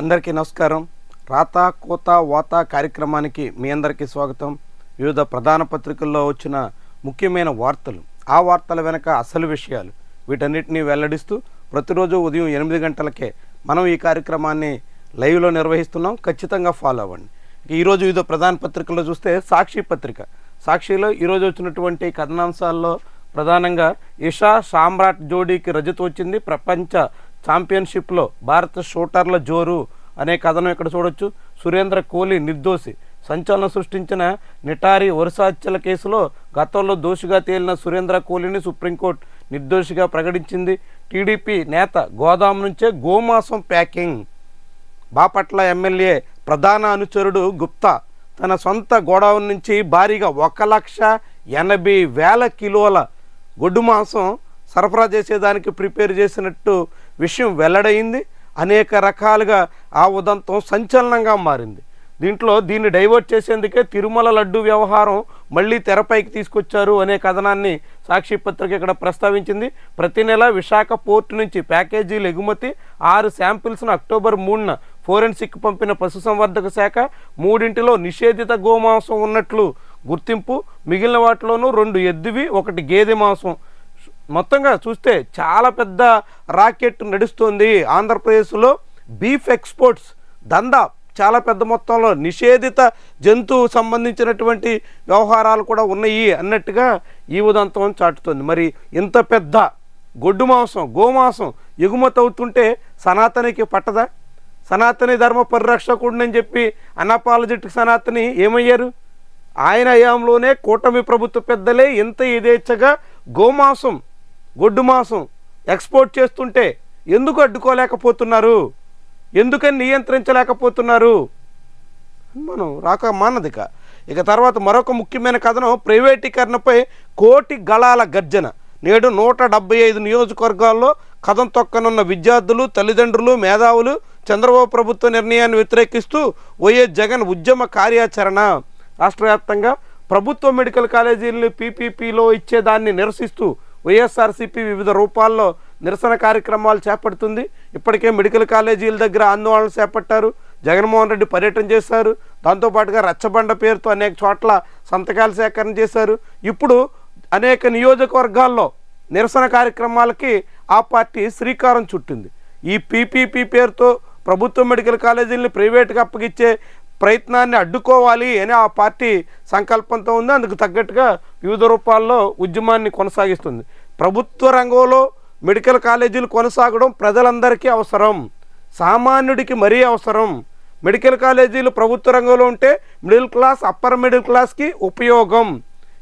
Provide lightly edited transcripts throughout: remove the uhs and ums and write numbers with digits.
అందరికీ నమస్కారం. రాత కోత వాత కార్యక్రమానికి మీ అందరికీ స్వాగతం. వివిధ ప్రధాన పత్రికల్లో వచ్చిన ముఖ్యమైన వార్తలు, ఆ వార్తల వెనక అసలు విషయాలు, వీటన్నిటినీ వెల్లడిస్తూ ప్రతిరోజు ఉదయం 8 గంటలకే మనం ఈ కార్యక్రమాన్ని లైవ్లో నిర్వహిస్తున్నాం. ఖచ్చితంగా ఫాలో అవ్వండి. ఈరోజు వివిధ ప్రధాన పత్రికల్లో చూస్తే సాక్షి పత్రిక, సాక్షిలో ఈరోజు వచ్చినటువంటి కథనాంశాల్లో ప్రధానంగా ఇషా సామ్రాట్ జోడీకి రజతం వచ్చింది. ప్రపంచ ఛాంపియన్షిప్లో భారత షూటర్ల జోరు అనే కథనం ఇక్కడ చూడొచ్చు. సురేంద్ర కోహ్లీ నిర్దోషి. సంచలనం సృష్టించిన నిటారి వరుస హత్యల కేసులో గతంలో దోషిగా తేలిన సురేంద్ర కోహ్లీని సుప్రీంకోర్టు నిర్దోషిగా ప్రకటించింది. టీడీపీ నేత గోదాం నుంచే గోమాంసం ప్యాకింగ్. బాపట్ల ఎమ్మెల్యే ప్రధాన అనుచరుడు గుప్తా తన సొంత గోడౌన్ నుంచి భారీగా 1,80,000 కిలోల గొడ్డు మాంసం సరఫరా చేసేదానికి ప్రిపేర్ చేసినట్టు విషయం వెల్లడైంది. అనేక రకాలుగా ఆ ఉదంతం సంచలనంగా మారింది. దీన్ని డైవర్ట్ చేసేందుకే తిరుమల లడ్డు వ్యవహారం మళ్ళీ తెరపైకి తీసుకొచ్చారు అనే కథనాన్ని సాక్షి పత్రిక ఇక్కడ ప్రస్తావించింది. ప్రతి నెల విశాఖ పోర్టు నుంచి ప్యాకేజీలు ఎగుమతి. 6 శాంపిల్స్ను అక్టోబర్ 3న ఫోరెన్సిక్ పంపిన పశుసంవర్ధక శాఖ. 3 నిషేధిత గోమాంసం ఉన్నట్లు గుర్తింపు. మిగిలిన వాటిలోనూ 2 ఎద్దువి, 1 గేదె మాంసం. మొత్తంగా చూస్తే చాలా పెద్ద రాకెట్ నడుస్తుంది. ఆంధ్రప్రదేశ్లో బీఫ్ ఎక్స్పోర్ట్స్ దందా చాలా పెద్ద మొత్తంలో నిషేధిత జంతువు సంబంధించినటువంటి వ్యవహారాలు కూడా ఉన్నాయి అన్నట్టుగా ఈ ఉదంతం చాటుతుంది. మరి ఇంత పెద్ద గొడ్డు మాంసం, గోమాంసం ఎగుమతి అవుతుంటే సనాతనికి పట్టదా? సనాతని ధర్మ పరిరక్షకుడిని చెప్పి అన్అపాలజెటిక్ సనాతని ఏమయ్యారు? ఆయన హయాంలోనే కూటమి ప్రభుత్వ పెద్దలే ఇంత యథేచ్ఛగా గోమాంసం, గొడ్డు మాంసం ఎక్స్పోర్ట్ చేస్తుంటే ఎందుకు అడ్డుకోలేకపోతున్నారు? ఎందుకని నియంత్రించలేకపోతున్నారు? మనం రాక మానదిక. ఇక తర్వాత మరొక ముఖ్యమైన కథనం ప్రైవేటీకరణపై కోటి గళాల గర్జన. నేడు 175 నియోజకవర్గాల్లో కథం తొక్కనున్న విద్యార్థులు, తల్లిదండ్రులు, మేధావులు చంద్రబాబు ప్రభుత్వ నిర్ణయాన్ని వ్యతిరేకిస్తూ వైఎస్ జగన్ ఉద్యమ కార్యాచరణ. రాష్ట్ర వ్యాప్తంగా ప్రభుత్వ మెడికల్ కాలేజీలను పీపీపీలో ఇచ్చేదాన్ని నిరసిస్తూ వైఎస్ఆర్సీపీ వివిధ రూపాల్లో నిరసన కార్యక్రమాలు చేపడుతుంది. ఇప్పటికే మెడికల్ కాలేజీల దగ్గర ఆందోళనలు చేపట్టారు. జగన్మోహన్ రెడ్డి పర్యటన చేశారు. దాంతోపాటుగా రచ్చబండ పేరుతో అనేక చోట్ల సంతకాల సేకరణ చేశారు. ఇప్పుడు అనేక నియోజకవర్గాల్లో నిరసన కార్యక్రమాలకి ఆ పార్టీ శ్రీకారం చుట్టింది. ఈ పీపీపీ పేరుతో ప్రభుత్వ మెడికల్ కాలేజీలను ప్రైవేట్గా అప్పగిచ్చే ప్రయత్నాన్ని అడ్డుకోవాలి అని ఆ పార్టీ సంకల్పంతో ఉంది. అందుకు తగ్గట్టుగా వివిధ రూపాల్లో ఉద్యమాన్ని కొనసాగిస్తుంది. ప్రభుత్వ రంగంలో మెడికల్ కాలేజీలు కొనసాగడం ప్రజలందరికీ అవసరం, సామాన్యుడికి మరీ అవసరం. మెడికల్ కాలేజీలు ప్రభుత్వ రంగంలో ఉంటే మిడిల్ క్లాస్, అప్పర్ మిడిల్ క్లాస్కి ఉపయోగం.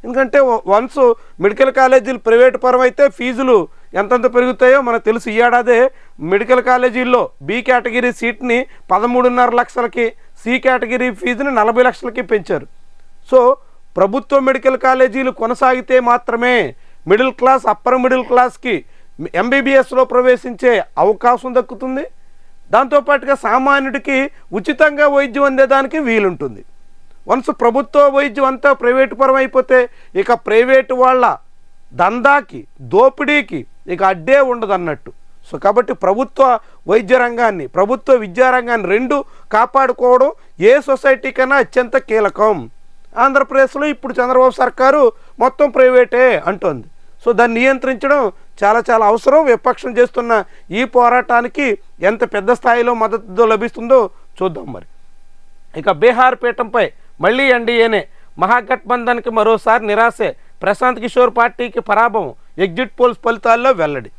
ఎందుకంటే వన్స్ మెడికల్ కాలేజీలు ప్రైవేటు పరం అయితే ఫీజులు ఎంతెంత పెరుగుతాయో మనకు తెలుసు. ఈ ఏడాదే మెడికల్ కాలేజీల్లో బి కేటగిరీ సీట్ని 13.5 లక్షలకి, సి కేటగిరీ ఫీజుని 40 లక్షలకి పెంచారు. సో ప్రభుత్వ మెడికల్ కాలేజీలు కొనసాగితే మాత్రమే మిడిల్ క్లాస్, అప్పర్ మిడిల్ క్లాస్కి ఎంబీబీఎస్లో ప్రవేశించే అవకాశం దక్కుతుంది. దాంతోపాటుగా సామాన్యుడికి ఉచితంగా వైద్యం అందేదానికి వీలుంటుంది. వన్స్ ప్రభుత్వ వైద్యం అంతా ప్రైవేటు పరం అయిపోతే ఇక ప్రైవేటు వాళ్ళ దందాకి, దోపిడీకి ఇక అడ్డే ఉండదన్నట్టు. సో కాబట్టి ప్రభుత్వ వైద్య రంగాన్ని, ప్రభుత్వ విద్యారంగాన్ని రెండు కాపాడుకోవడం ఏ సొసైటీకైనా అత్యంత కీలకం. ఆంధ్రప్రదేశ్లో ఇప్పుడు చంద్రబాబు సర్కారు మొత్తం ప్రైవేటే అంటోంది. సో దాన్ని నియంత్రించడం చాలా చాలా అవసరం. విపక్షం చేస్తున్న ఈ పోరాటానికి ఎంత పెద్ద స్థాయిలో మద్దతు లభిస్తుందో చూద్దాం. మరి ఇక బీహార్ పీఠంపై మళ్ళీ ఎన్డీఏనే. మహాగఠబంధన్కి మరోసారి నిరాశే. ప్రశాంత్ కిషోర్ పార్టీకి పరాభవం. ఎగ్జిట్ పోల్స్ ఫలితాల్లో వెల్లడి.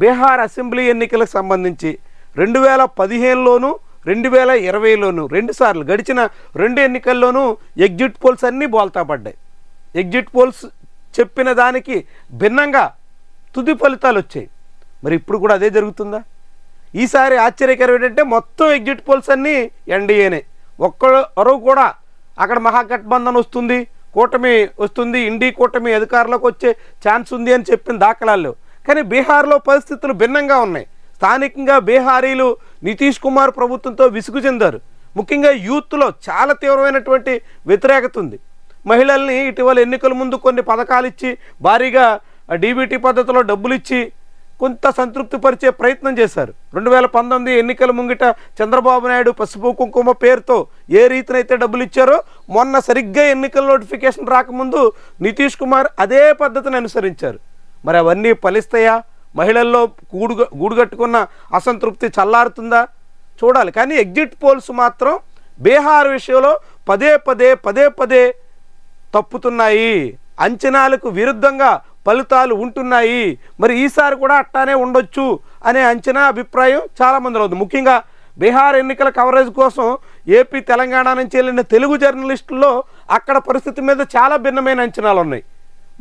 బీహార్ అసెంబ్లీ ఎన్నికలకు సంబంధించి 2015లోను 2020లోను 2 సార్లు గడిచిన 2 ఎన్నికల్లోనూ ఎగ్జిట్ పోల్స్ అన్నీ బోల్తా పడ్డాయి. ఎగ్జిట్ పోల్స్ చెప్పిన దానికి భిన్నంగా తుది ఫలితాలు వచ్చాయి. మరి ఇప్పుడు కూడా అదే జరుగుతుందా? ఈసారి ఆశ్చర్యకరం ఏంటంటే మొత్తం ఎగ్జిట్ పోల్స్ అన్నీ ఎన్డీఏనే. ఒక్కరు కూడా అక్కడ మహాగఠబంధన్ వస్తుంది, కూటమి వస్తుంది, ఇండి కూటమి అధికారంలోకి వచ్చే ఛాన్స్ ఉంది అని చెప్పిన దాఖలాలు. కానీ బీహార్లో పరిస్థితులు భిన్నంగా ఉన్నాయి. స్థానికంగా బీహారీలు నితీష్ కుమార్ ప్రభుత్వంతో విసుగు చెందారు. ముఖ్యంగా యూత్లో చాలా తీవ్రమైనటువంటి వ్యతిరేకత ఉంది. మహిళల్ని ఇటీవల ఎన్నికల ముందు కొన్ని పథకాలు ఇచ్చి, భారీగా డీబీటీ పద్ధతిలో డబ్బులు ఇచ్చి కొంత సంతృప్తిపరిచే ప్రయత్నం చేశారు. 2019 ఎన్నికల ముంగిట చంద్రబాబు నాయుడు పసుపు కుంకుమ పేరుతో ఏ రీతినైతే డబ్బులు ఇచ్చారో, మొన్న సరిగ్గా ఎన్నికల నోటిఫికేషన్ రాకముందు నితీష్ కుమార్ అదే పద్ధతిని అనుసరించారు. మరి అవన్నీ ఫలిస్తాయా? మహిళల్లో గూడుగట్టుకున్న అసంతృప్తి చల్లారుతుందా? చూడాలి. కానీ ఎగ్జిట్ పోల్స్ మాత్రం బీహార్ విషయంలో పదే పదే తప్పుతున్నాయి. అంచనాలకు విరుద్ధంగా ఫలితాలు ఉంటున్నాయి. మరి ఈసారి కూడా అట్టానే ఉండొచ్చు అనే అంచనా అభిప్రాయం చాలామందిలో ఉంది. ముఖ్యంగా బీహార్ ఎన్నికల కవరేజ్ కోసం ఏపీ తెలంగాణ నుంచి వెళ్ళిన తెలుగు జర్నలిస్టుల్లో అక్కడ పరిస్థితి మీద చాలా భిన్నమైన అంచనాలు ఉన్నాయి.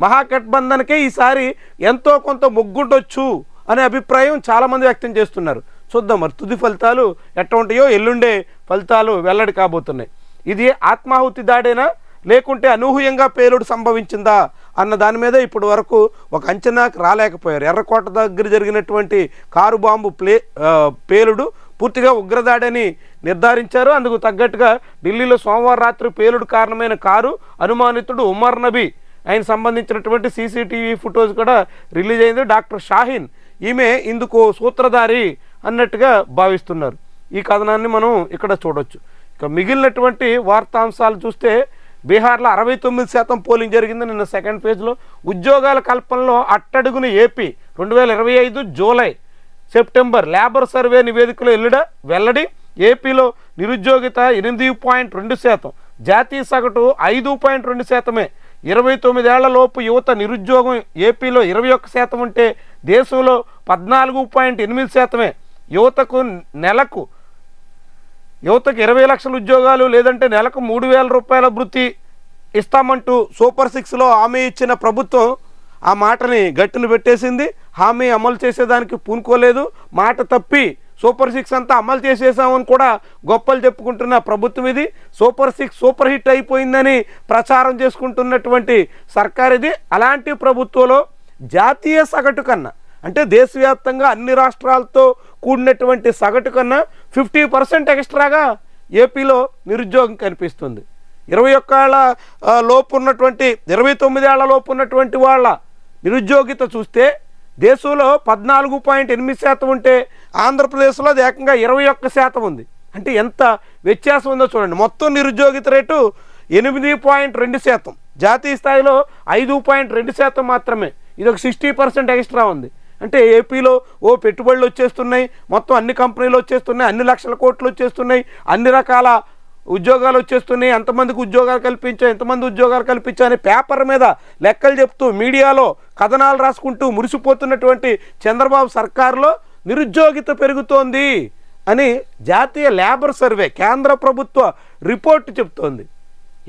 మహాగఠబంధన్కే ఈసారి ఎంతో కొంత మొగ్గుండొచ్చు అనే అభిప్రాయం చాలామంది వ్యక్తం చేస్తున్నారు. చూద్దాం మరి తుది ఫలితాలు ఎట్లా ఉంటాయో. ఎల్లుండే ఫలితాలు వెల్లడి కాబోతున్నాయి. ఇది ఆత్మాహుతి దాడేనా లేకుంటే అనూహ్యంగా పేలుడు సంభవించిందా అన్న దాని మీద ఇప్పటి వరకు ఒక అంచనాకు రాలేకపోయారు. ఎర్రకోట దగ్గర జరిగినటువంటి కారు బాంబు పేలుడు పూర్తిగా ఉగ్రదాడని నిర్ధారించారు. అందుకు తగ్గట్టుగా ఢిల్లీలో సోమవారం రాత్రి పేలుడు కారణమైన కారు అనుమానితుడు ఉమర్ నబీ ఆయన సంబంధించినటువంటి సీసీటీవీ ఫుటేజ్ కూడా రిలీజ్ అయింది. డాక్టర్ షాహీన్ ఈమె ఇందుకు సూత్రధారి అన్నట్టుగా భావిస్తున్నారు. ఈ కథనాన్ని మనం ఇక్కడ చూడొచ్చు. ఇక మిగిలినటువంటి వార్తాంశాలు చూస్తే బీహార్లో 69% పోలింగ్ జరిగింది నిన్న సెకండ్ ఫేజ్లో. ఉద్యోగాల కల్పనలో అట్టడుగున AP 2025 July September labour survey నివేదికలో వెల్లడి. ఏపీలో నిరుద్యోగిత 8.2%, జాతీయ సగటు 5.2%. 29 ఏళ్ల లోపు యువత నిరుద్యోగం ఏపీలో 21% ఉంటే దేశంలో 14.8%. యువతకు 20 లక్షల ఉద్యోగాలు లేదంటే నెలకు 3,000 రూపాయల భృతి ఇస్తామంటూ సూపర్ 6లో హామీ ఇచ్చిన ప్రభుత్వం ఆ మాటని గట్టును పెట్టేసింది. హామీ అమలు చేసేదానికి పూనుకోలేదు. మాట తప్పి సూపర్ 6 అంతా అమలు చేసేసామని కూడా గొప్పలు చెప్పుకుంటున్న ప్రభుత్వం ఇది. సూపర్ 6 సూపర్ హిట్ అయిపోయిందని ప్రచారం చేసుకుంటున్నటువంటి సర్కార్ ఇది. అలాంటి ప్రభుత్వంలో జాతీయ సగటు కన్నా అంటే దేశవ్యాప్తంగా అన్ని రాష్ట్రాలతో కూడినటువంటి సగటు కన్నా 50% ఎక్స్ట్రాగా ఏపీలో నిరుద్యోగం కనిపిస్తుంది. 21 ఏళ్ల లోపు ఉన్నటువంటి 29 ఏళ్ల లోపు ఉన్నటువంటి వాళ్ళ నిరుద్యోగిత చూస్తే దేశంలో 14.8% ఉంటే ఆంధ్రప్రదేశ్లో అది ఏకంగా 21% ఉంది. అంటే ఎంత వ్యత్యాసం ఉందో చూడండి. మొత్తం నిరుద్యోగిత రేటు 8.2%, జాతీయ స్థాయిలో 5.2% మాత్రమే. ఇది ఒక 60% ఎక్స్ట్రా ఉంది. అంటే ఏపీలో పెట్టుబడులు వచ్చేస్తున్నాయి, మొత్తం అన్ని కంపెనీలు వచ్చేస్తున్నాయి, అన్ని లక్షల కోట్లు వచ్చేస్తున్నాయి, అన్ని రకాల ఉద్యోగాలు వచ్చేస్తున్నాయి. ఎంతమందికి ఉద్యోగాలు కల్పించా అని పేపర్ మీద లెక్కలు చెప్తూ మీడియాలో కథనాలు రాసుకుంటూ మురిసిపోతున్నటువంటి చంద్రబాబు సర్కారులో నిరుద్యోగిత పెరుగుతోంది అని జాతీయ లేబర్ సర్వే కేంద్ర ప్రభుత్వ రిపోర్టు చెప్తోంది.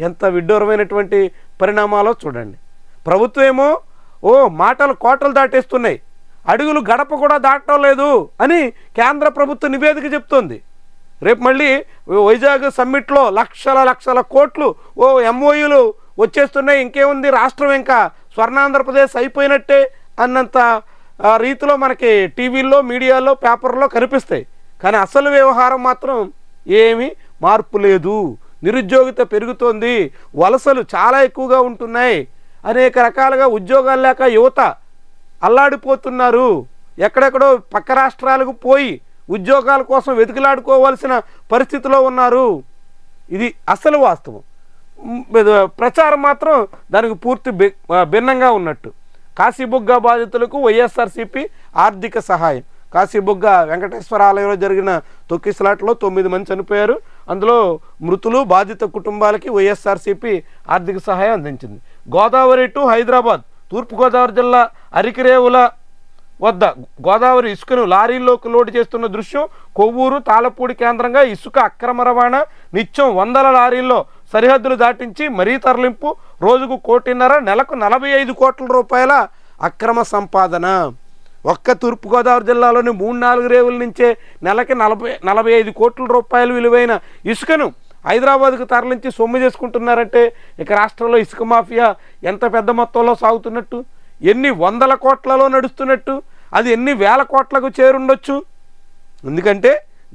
ఎంత విడ్డూరమైనటువంటి పరిణామాలో చూడండి. ప్రభుత్వం ఏమో మాటలు కోటలు దాటేస్తున్నాయి, అడుగులు గడప కూడా దాటడం లేదు అని కేంద్ర ప్రభుత్వ నివేదిక చెప్తోంది. రేపు మళ్ళీ వైజాగ్ సమ్మిట్లో లక్షల కోట్లు ఎంఓయూలు వచ్చేస్తున్నాయి. ఇంకేముంది, రాష్ట్రం ఇంకా స్వర్ణాంధ్రప్రదేశ్ అయిపోయినట్టే అన్నంత రీతిలో మనకి టీవీల్లో, మీడియాలో, పేపర్లో కనిపిస్తాయి. కానీ అసలు వ్యవహారం మాత్రం ఏమీ మార్పు లేదు. నిరుద్యోగిత పెరుగుతోంది, వలసలు చాలా ఎక్కువగా ఉంటున్నాయి, అనేక రకాలుగా ఉద్యోగాలు లేక యువత అల్లాడిపోతున్నారు. ఎక్కడెక్కడో పక్క రాష్ట్రాలకు పోయి ఉద్యోగాల కోసం వెతికిలాడుకోవాల్సిన పరిస్థితిలో ఉన్నారు. ఇది అసలు వాస్తవం. ప్రచారం మాత్రం దానికి పూర్తి భిన్నంగా ఉన్నట్టు. కాశీబుగ్గ బాధితులకు వైఎస్ఆర్సీపీ ఆర్థిక సహాయం. కాశీబుగ్గ వెంకటేశ్వర ఆలయంలో జరిగిన తొక్కిసలాట్లో 9 మంది చనిపోయారు. అందులో మృతులు బాధిత కుటుంబాలకి వైఎస్ఆర్సీపీ ఆర్థిక సహాయం అందించింది. గోదావరి టు హైదరాబాద్ తూర్పుగోదావరి జిల్లా అరికిరేవుల వద్ద గోదావరి ఇసుకను లారీల్లోకి లోడ్ చేస్తున్న దృశ్యం. కొవ్వూరు, తాళపూడి కేంద్రంగా ఇసుక అక్రమ రవాణా. నిత్యం 100 లారీల్లో సరిహద్దులు దాటించి మరీ తరలింపు. రోజుకు 1.5 కోటి, నెలకు 45 కోట్ల రూపాయల అక్రమ సంపాదన. ఒక్క తూర్పుగోదావరి జిల్లాలోని 3-4 రేవుల నుంచే నెలకి 45 కోట్ల రూపాయలు విలువైన ఇసుకను హైదరాబాద్కు తరలించి సొమ్ము చేసుకుంటున్నారంటే ఇక రాష్ట్రంలో ఇసుక మాఫియా ఎంత పెద్ద మొత్తంలో సాగుతున్నట్టు, ఎన్ని 100 కోట్లలో నడుస్తున్నట్టు, అది ఎన్ని 1000 కోట్లకు చేరుండొచ్చు. ఎందుకంటే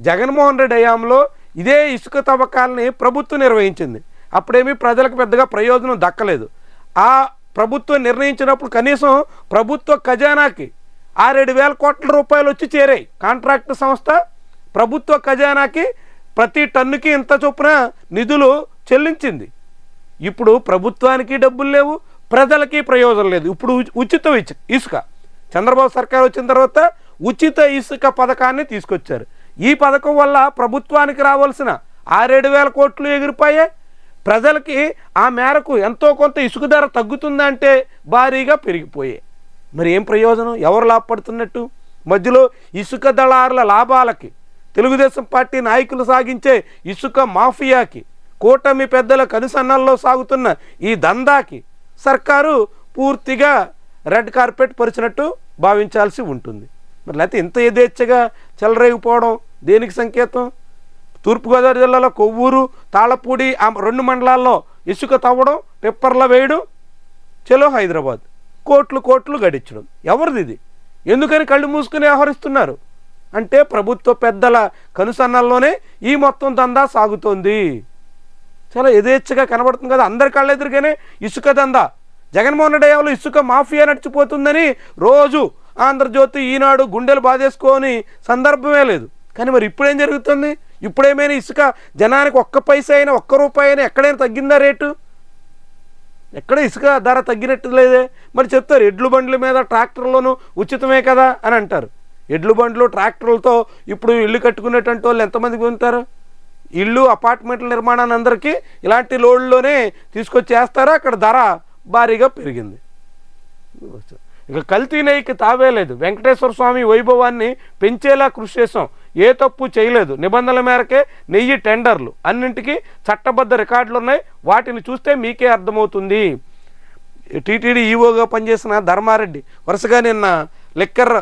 జగన్మోహన్ రెడ్డి హయాంలో ఇదే ఇసుక తవ్వకాలని ప్రభుత్వం నిర్వహించింది. అప్పుడేమీ ప్రజలకు పెద్దగా ప్రయోజనం దక్కలేదు. ఆ ప్రభుత్వం నిర్ణయించినప్పుడు కనీసం ప్రభుత్వ ఖజానాకి 6-7 కోట్ల రూపాయలు వచ్చి చేరాయి. కాంట్రాక్ట్ సంస్థ ప్రభుత్వ ఖజానాకి ప్రతి టన్నుకి ఇంత చొప్పున నిధులు చెల్లించింది. ఇప్పుడు ప్రభుత్వానికి డబ్బులు లేవు, ప్రజలకి ప్రయోజనం లేదు. ఇప్పుడు ఉచిత ఇసుక చంద్రబాబు సర్కార్ వచ్చిన తర్వాత ఉచిత ఇసుక పథకాన్ని తీసుకొచ్చారు. ఈ పథకం వల్ల ప్రభుత్వానికి రావాల్సిన 6-7 కోట్లు ఎగిరిపోయాయి. ప్రజలకి ఆ మేరకు ఎంతో కొంత ఇసుక ధర తగ్గుతుందంటే భారీగా పెరిగిపోయాయి. మరి ఏం ప్రయోజనం? ఎవరు లాభపడుతున్నట్టు? మధ్యలో ఇసుక దళారుల లాభాలకి, తెలుగుదేశం పార్టీ నాయకులు సాగించే ఇసుక మాఫియాకి, కూటమి పెద్దల కనుసన్నల్లో సాగుతున్న ఈ దందాకి సర్కారు పూర్తిగా రెడ్ కార్పెట్ పరిచినట్టు భావించాల్సి ఉంటుంది. మరి లేకపోతే ఇంత యథేచ్ఛగా చెలరేగిపోవడం దేనికి సంకేతం? తూర్పుగోదావరి జిల్లాలో కొవ్వూరు, తాళపూడి ఆ 2 మండలాల్లో ఇసుక తవ్వడం, పెప్పర్ల వేయడం, చలో హైదరాబాద్, కోట్లు గడించడం. ఎవరిది ఇది? ఎందుకని కళ్ళు మూసుకుని వ్యవహరిస్తున్నారు అంటే ప్రభుత్వ పెద్దల కనుసన్నల్లోనే ఈ మొత్తం దందా సాగుతోంది. చాలా యథేచ్ఛగా కనబడుతుంది కదా అందరి కళ్ళ ఎదురుగానే ఇసుక దందా. జగన్మోహన్ రెడ్డి హయాంలో ఇసుక మాఫియా నడిచిపోతుందని రోజు ఆంధ్రజ్యోతి, ఈనాడు గుండెలు బాధేసుకొని సందర్భమే లేదు. కానీ మరి ఇప్పుడేం జరుగుతుంది? ఇప్పుడేమైనా ఇసుక జనానికి 1 పైసా అయినా, 1 రూపాయి అయినా ఎక్కడైనా తగ్గిందా రేటు? ఎక్కడ ఇసుక ధర తగ్గినట్టు లేదే. మరి చెప్తారు ఎడ్లు బండ్ల మీద ట్రాక్టర్లోనూ ఉచితమే కదా అని అంటారు. ఎడ్లు బండ్లు ట్రాక్టర్లతో ఇప్పుడు ఇల్లు కట్టుకునేటువంటి వాళ్ళు ఎంతమందికి ఉంటారు? ఇల్లు అపార్ట్మెంట్ల నిర్మాణాన్ని అందరికీ ఇలాంటి లోడ్లోనే తీసుకొచ్చి వేస్తారా? అక్కడ ధర భారీగా పెరిగింది. ఇక కల్తీ నెయ్యికి తావే లేదు. వెంకటేశ్వర స్వామి వైభవాన్ని పెంచేలా కృషి చేసాం, ఏ తప్పు చేయలేదు, నిబంధనల మేరకే నెయ్యి టెండర్లు, అన్నింటికీ చట్టబద్ధ రికార్డులు ఉన్నాయి, వాటిని చూస్తే మీకే అర్థమవుతుంది. టీటీడీ ఈవోగా పనిచేసిన ధర్మారెడ్డి వరుసగా నిన్న లిక్కర్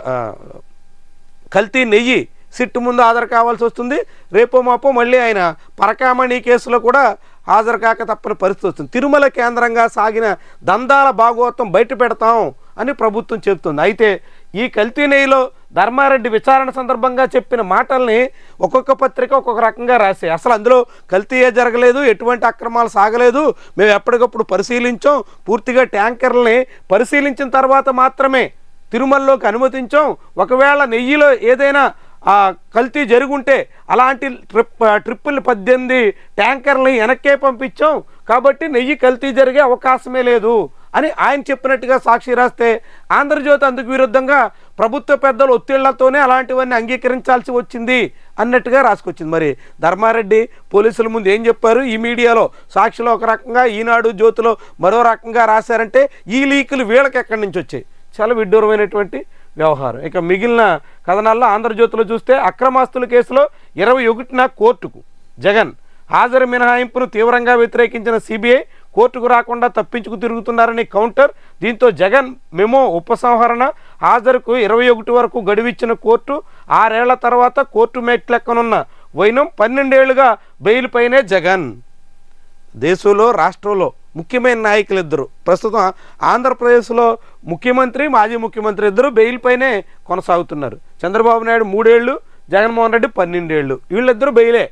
కల్తీ నెయ్యి సిట్టు ముందు హాజరు కావాల్సి వస్తుంది. రేపో మాపో మళ్ళీ ఆయన పరకామణి కేసులో కూడా హాజరు కాక తప్పని పరిస్థితి వస్తుంది. తిరుమల కేంద్రంగా సాగిన దందాల భాగోతం బయట పెడతాం అని ప్రభుత్వం చెబుతుంది. అయితే ఈ కల్తీ నెయ్యిలో ధర్మారెడ్డి విచారణ సందర్భంగా చెప్పిన మాటల్ని ఒక్కొక్క పత్రిక ఒక్కొక్క రకంగా రాశాయి. అసలు అందులో కల్తీయే జరగలేదు, ఎటువంటి అక్రమాలు సాగలేదు, మేము ఎప్పటికప్పుడు పరిశీలించాం, పూర్తిగా ట్యాంకర్లని పరిశీలించిన తర్వాత మాత్రమే తిరుమలలోకి అనుమతించాం, ఒకవేళ నెయ్యిలో ఏదైనా కల్తీ జరుగుంటే అలాంటి ట్రిప్పులు 18 ట్యాంకర్లని వెనక్కే పంపించాం, కాబట్టి నెయ్యి కల్తీ జరిగే అవకాశమే లేదు అని ఆయన చెప్పినట్టుగా సాక్షి రాస్తే ఆంధ్రజ్యోతి అందుకు విరుద్ధంగా ప్రభుత్వ పెద్దలు ఒత్తిళ్లతోనే అలాంటివన్నీ అంగీకరించాల్సి వచ్చింది అన్నట్టుగా రాసుకొచ్చింది. మరి ధర్మారెడ్డి పోలీసుల ముందు ఏం చెప్పారు? ఈ మీడియాలో సాక్షిలో ఒక రకంగా, ఈనాడు జ్యోతిలో మరో రకంగా రాశారంటే ఈ లీకులు వీళ్ళకి ఎక్కడి నుంచి వచ్చాయి? చాలా విడ్డూరమైనటువంటి వ్యవహారం. ఇక మిగిలిన కథనాల్లో ఆంధ్రజ్యోతిలో చూస్తే అక్రమాస్తుల కేసులో 21న కోర్టుకు జగన్ హాజరు మినహాయింపును తీవ్రంగా వ్యతిరేకించిన సిబిఐ కోర్టుకు రాకుండా తప్పించుకు తిరుగుతున్నారని కౌంటర్. దీంతో జగన్ మెమో ఉపసంహరణ, హాజరుకు 21 వరకు గడువిచ్చిన కోర్టు. 6 ఏళ్ల తర్వాత కోర్టు మెట్లెక్కనున్న వైనం, 12 ఏళ్లుగా బెయిల్ పైనే జగన్. దేశంలో రాష్ట్రంలో ముఖ్యమైన నాయకులు ఇద్దరు ప్రస్తుతం ఆంధ్రప్రదేశ్లో ముఖ్యమంత్రి, మాజీ ముఖ్యమంత్రి ఇద్దరు బెయిల్ పైనే కొనసాగుతున్నారు. చంద్రబాబు నాయుడు 3 ఏళ్ళు, జగన్మోహన్ రెడ్డి 12 ఏళ్ళు. వీళ్ళిద్దరూ బెయిలే.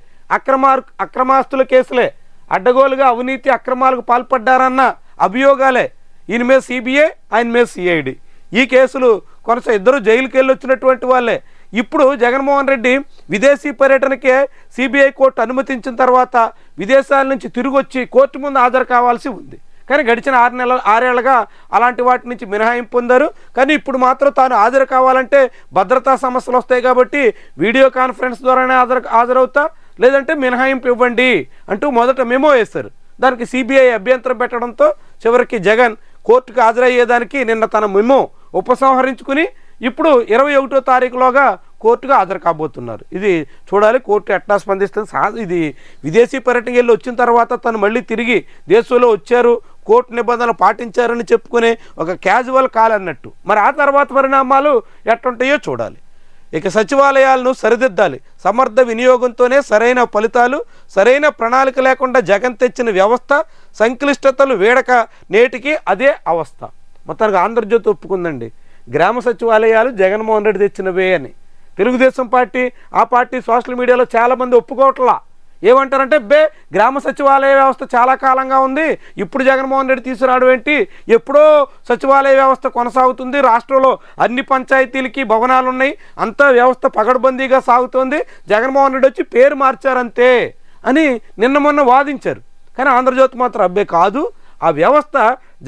అక్రమాస్తుల కేసులే, అడ్డగోలుగా అవినీతి అక్రమాలకు పాల్పడ్డారన్న అభియోగాలే. ఈయన మీద సిబిఐ, ఆయన మీద సిఐడి. ఈ కేసులు ఇద్దరు జైలుకి వెళ్ళి వచ్చినటువంటి వాళ్ళే. ఇప్పుడు జగన్మోహన్ రెడ్డి విదేశీ పర్యటనకే సిబిఐ కోర్టు అనుమతించిన తర్వాత విదేశాల నుంచి తిరిగి వచ్చి కోర్టు ముందు హాజరు కావాల్సి ఉంది. కానీ గడిచిన 6 ఏళ్ళగా అలాంటి వాటి నుంచి మినహాయింపు పొందారు. కానీ ఇప్పుడు మాత్రం తాను హాజరు కావాలంటే భద్రతా సమస్యలు వస్తాయి కాబట్టి వీడియో కాన్ఫరెన్స్ ద్వారానే హాజరవుతా, లేదంటే మినహాయింపు ఇవ్వండి అంటూ మొదట మెమో వేశారు. దానికి సిబిఐ అభ్యంతరం పెట్టడంతో చివరికి జగన్ కోర్టుకు హాజరయ్యేదానికి నిన్న తన మెమో ఉపసంహరించుకుని ఇప్పుడు 21వ తారీఖులోగా కోర్టుకు హాజరు కాబోతున్నారు. ఇది చూడాలి కోర్టు ఎట్లా స్పందిస్తుంది. ఇది విదేశీ పర్యటనకి వెళ్ళి వచ్చిన తర్వాత తను మళ్ళీ తిరిగి దేశంలో వచ్చారు, కోర్టు నిబంధనలు పాటించారని చెప్పుకునే ఒక క్యాజువల్ కాల్ అన్నట్టు. మరి ఆ తర్వాత పరిణామాలు ఎట్లుంటాయో చూడాలి. ఇక సచివాలయాలను సరిదిద్దాలి, సమర్థ వినియోగంతోనే సరైన ఫలితాలు, సరైన ప్రణాళిక లేకుండా జగన్ తెచ్చిన వ్యవస్థ సంక్లిష్టతలు వేడక నేటికి అదే అవస్థ. మొత్తానికి ఆంధ్రజ్యోతి ఒప్పుకుందండి, గ్రామ సచివాలయాలు జగన్మోహన్ రెడ్డి తెచ్చినవే అని. తెలుగుదేశం పార్టీ, ఆ పార్టీ సోషల్ మీడియాలో చాలామంది ఒప్పుకోవట్లా. ఏమంటారంటే గ్రామ సచివాలయ వ్యవస్థ చాలా కాలంగా ఉంది, ఇప్పుడు జగన్మోహన్ రెడ్డి తీసుకురావడం ఏంటి, ఎప్పుడో సచివాలయ వ్యవస్థ కొనసాగుతుంది, రాష్ట్రంలో అన్ని పంచాయతీలకి భవనాలు ఉన్నాయి, అంతా వ్యవస్థ పగడ్బందీగా సాగుతోంది, జగన్మోహన్ రెడ్డి వచ్చి పేరు మార్చారంతే అని నిన్న మొన్న వాదించారు. కానీ ఆంధ్రజ్యోతి మాత్రం కాదు, ఆ వ్యవస్థ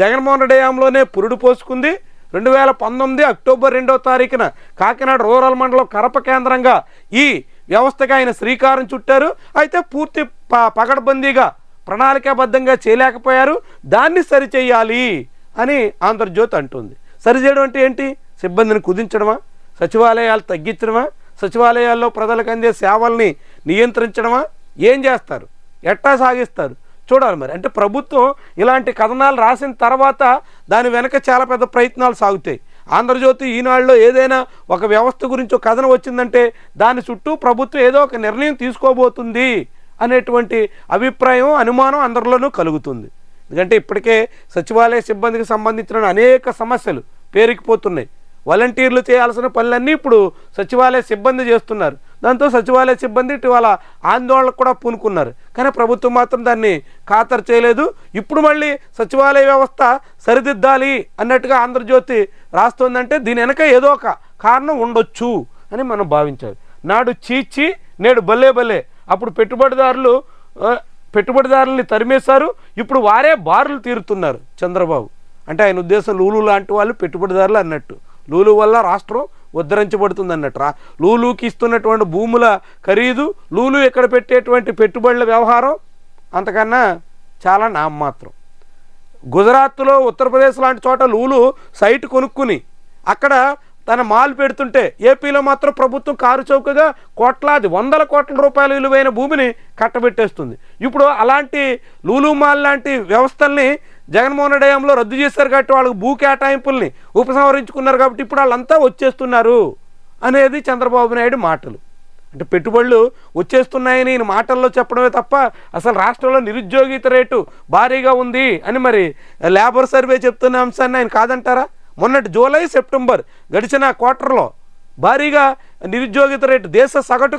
జగన్మోహన్ రెడ్డి హయాంలోనే పురుడు పోసుకుంది. 2019 అక్టోబర్ 2వ తారీఖున కాకినాడ రూరల్ మండలం కరప కేంద్రంగా ఈ వ్యవస్థగా ఆయన శ్రీకారం చుట్టారు. అయితే పూర్తి పగడ్బందీగా ప్రణాళికాబద్ధంగా చేయలేకపోయారు, దాన్ని సరిచేయాలి అని ఆంధ్రజ్యోతి అంటుంది. సరిచేయడం అంటే ఏంటి? సిబ్బందిని కుదించడమా, సచివాలయాలు తగ్గించడమా, సచివాలయాల్లో ప్రజలకు అందే సేవల్ని నియంత్రించడమా, ఏం చేస్తారు, ఎట్టా సాగిస్తారు చూడాలి. మరి అంటే ప్రభుత్వం ఇలాంటి కథనాలు రాసిన తర్వాత దాని వెనక చాలా పెద్ద ప్రయత్నాలు సాగుతాయి. ఆంధ్రజ్యోతి ఈనాడులో ఏదైనా ఒక వ్యవస్థ గురించి ఒక కథనం వచ్చిందంటే దాని చుట్టూ ప్రభుత్వం ఏదో ఒక నిర్ణయం తీసుకోబోతుంది అనేటువంటి అభిప్రాయం, అనుమానం అందరిలోనూ కలుగుతుంది. ఎందుకంటే ఇప్పటికే సచివాలయ సిబ్బందికి సంబంధించిన అనేక సమస్యలు పేరుకుపోతున్నాయి. వాలంటీర్లు చేయాల్సిన పనులన్నీ ఇప్పుడు సచివాలయ సిబ్బంది చేస్తున్నారు. దాంతో సచివాలయ సిబ్బంది ఇటీవల ఆందోళనకు కూడా పూనుకున్నారు. కానీ ప్రభుత్వం మాత్రం దాన్ని ఖాతరు చేయలేదు. ఇప్పుడు మళ్ళీ సచివాలయ వ్యవస్థ సరిదిద్దాలి అన్నట్టుగా ఆంధ్రజ్యోతి రాస్తోందంటే దీని వెనక ఏదో ఒక కారణం ఉండొచ్చు అని మనం భావించాలి. నాడు చీచి నేడు బల్లే బల్లే. అప్పుడు పెట్టుబడిదారుల్ని తరిమేశారు, ఇప్పుడు వారే బారులు తీరుతున్నారు చంద్రబాబు. అంటే ఆయన ఉద్దేశం లూలు లాంటి వాళ్ళు పెట్టుబడిదారులు అన్నట్టు. లూలు వల్ల రాష్ట్రం ఉద్ధరించబడుతుంది అన్నట్టు. లూలుకి ఇస్తున్నటువంటి భూముల ఖరీదు, లూలు ఇక్కడ పెట్టేటువంటి పెట్టుబడుల వ్యవహారం అంతకన్నా చాలా నామమాత్రం. గుజరాత్లో, ఉత్తరప్రదేశ్ లాంటి చోట లూలు సైట్ కొనుక్కుని అక్కడ తన మాల్ పెడుతుంటే ఏపీలో మాత్రం ప్రభుత్వం కారు చౌకగా కోట్లాది 100 కోట్ల రూపాయల విలువైన భూమిని కట్టబెట్టేస్తుంది. ఇప్పుడు అలాంటి లూలు మాల్ లాంటి వ్యవస్థల్ని జగన్మోహన్ రెడ్డి హయాంలో రద్దు చేశారు కాబట్టి వాళ్ళకి భూ కేటాయింపుల్ని ఉపసంహరించుకున్నారు కాబట్టి ఇప్పుడు వాళ్ళంతా వచ్చేస్తున్నారు అనేది చంద్రబాబు నాయుడు మాటలు. అంటే పెట్టుబడులు వచ్చేస్తున్నాయని ఈయన మాటల్లో చెప్పడమే తప్ప అసలు రాష్ట్రంలో నిరుద్యోగిత రేటు భారీగా ఉంది అని మరి లేబర్ సర్వే చెప్తున్న అంశాన్ని ఆయన కాదంటారా? మొన్నటి జూలై, సెప్టెంబర్ గడిచిన క్వార్టర్లో భారీగా నిరుద్యోగిత రేటు దేశ సగటు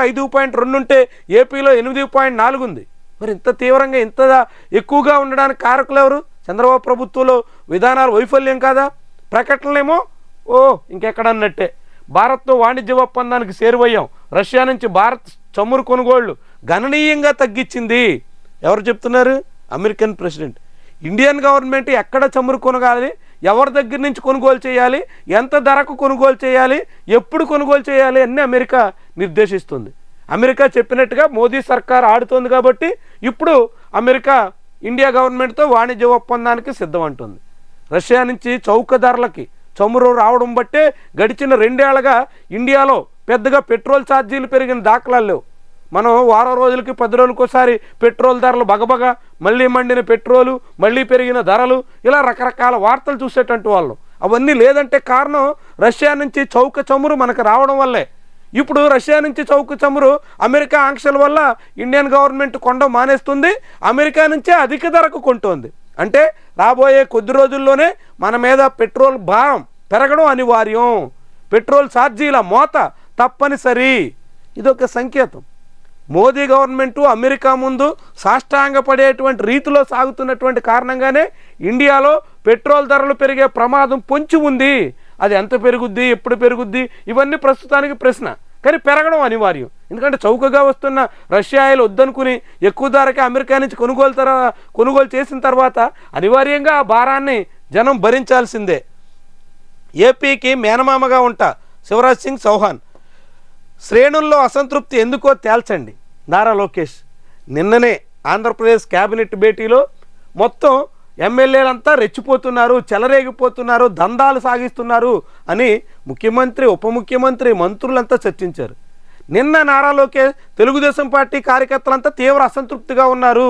5.2 ఉంటే ఏపీలో 8.4 ఉంది. మరి ఇంత తీవ్రంగా ఇంత ఎక్కువగా ఉండడానికి కారకులు ఎవరు? చంద్రబాబు ప్రభుత్వంలో విధానాల వైఫల్యం కాదా? ప్రకటనలేమో ఇంకెక్కడన్నట్టే. భారత్తో వాణిజ్య ఒప్పందానికి చేరువయ్యాం, రష్యా నుంచి భారత్ చమురు కొనుగోళ్లు గణనీయంగా తగ్గించింది. ఎవరు చెప్తున్నారు? American president. ఇండియన్ గవర్నమెంట్ ఎక్కడ చమురు కొనగాలి, ఎవరి దగ్గర నుంచి కొనుగోలు చేయాలి, ఎంత ధరకు కొనుగోలు చేయాలి, ఎప్పుడు కొనుగోలు చేయాలి అన్నీ అమెరికా నిర్దేశిస్తుంది. అమెరికా చెప్పినట్టుగా మోదీ సర్కార్ ఆడుతోంది కాబట్టి ఇప్పుడు అమెరికా ఇండియా గవర్నమెంట్తో వాణిజ్య ఒప్పందానికి సిద్ధం అంటుంది. రష్యా నుంచి చౌక ధరలకి చమురు రావడం బట్టే గడిచిన 2 ఏళ్లుగా ఇండియాలో పెద్దగా పెట్రోల్ ఛార్జీలు పెరిగిన దాఖలాలు లేవు. మనం వారం రోజులకి 10 రోజులకోసారి పెట్రోల్ ధరలు బగబగా, మళ్ళీ మండిన పెట్రోలు, మళ్ళీ పెరిగిన ధరలు, ఇలా రకరకాల వార్తలు చూసేటట్టు వాళ్ళు. అవన్నీ లేదంటే కారణం రష్యా నుంచి చౌక చమురు మనకు రావడం వల్లే. ఇప్పుడు రష్యా నుంచి చౌక చమురు అమెరికా ఆంక్షల వల్ల ఇండియన్ గవర్నమెంట్ కొనడం మానేస్తుంది, అమెరికా నుంచే అధిక ధరకు కొంటోంది. అంటే రాబోయే కొద్ది రోజుల్లోనే మన మీద పెట్రోల్ భారం పెరగడం అనివార్యం, పెట్రోల్ ఛార్జీల మోత తప్పనిసరి. ఇదొక సంకేతం. మోదీ గవర్నమెంటు అమెరికా ముందు సాష్టాంగపడేటువంటి రీతిలో సాగుతున్నటువంటి కారణంగానే ఇండియాలో పెట్రోల్ ధరలు పెరిగే ప్రమాదం పొంచి ఉంది. అది ఎంత పెరుగుద్ది, ఎప్పుడు పెరుగుద్ది, ఇవన్నీ ప్రస్తుతానికి ప్రశ్న. కానీ పెరగడం అనివార్యం. ఎందుకంటే చౌకగా వస్తున్న రష్యా ఆయిల్ వద్దనుకుని ఎక్కువ ధరకే అమెరికా నుంచి కొనుగోలు చేసిన తర్వాత అనివార్యంగా ఆ భారాన్ని జనం భరించాల్సిందే. ఏపీకి మేనమామగా ఉంటా శివరాజ్ సింగ్ చౌహాన్. శ్రేణుల్లో అసంతృప్తి ఎందుకో తేల్చండి. నారా లోకేష్ నిన్ననే ఆంధ్రప్రదేశ్ క్యాబినెట్ భేటీలో మొత్తం ఎమ్మెల్యేలంతా రెచ్చిపోతున్నారు, చెలరేగిపోతున్నారు, దందాలు సాగిస్తున్నారు అని ముఖ్యమంత్రి, ఉప ముఖ్యమంత్రి, మంత్రులంతా చర్చించారు. నిన్న నారా లోకేష్ తెలుగుదేశం పార్టీ కార్యకర్తలంతా తీవ్ర అసంతృప్తిగా ఉన్నారు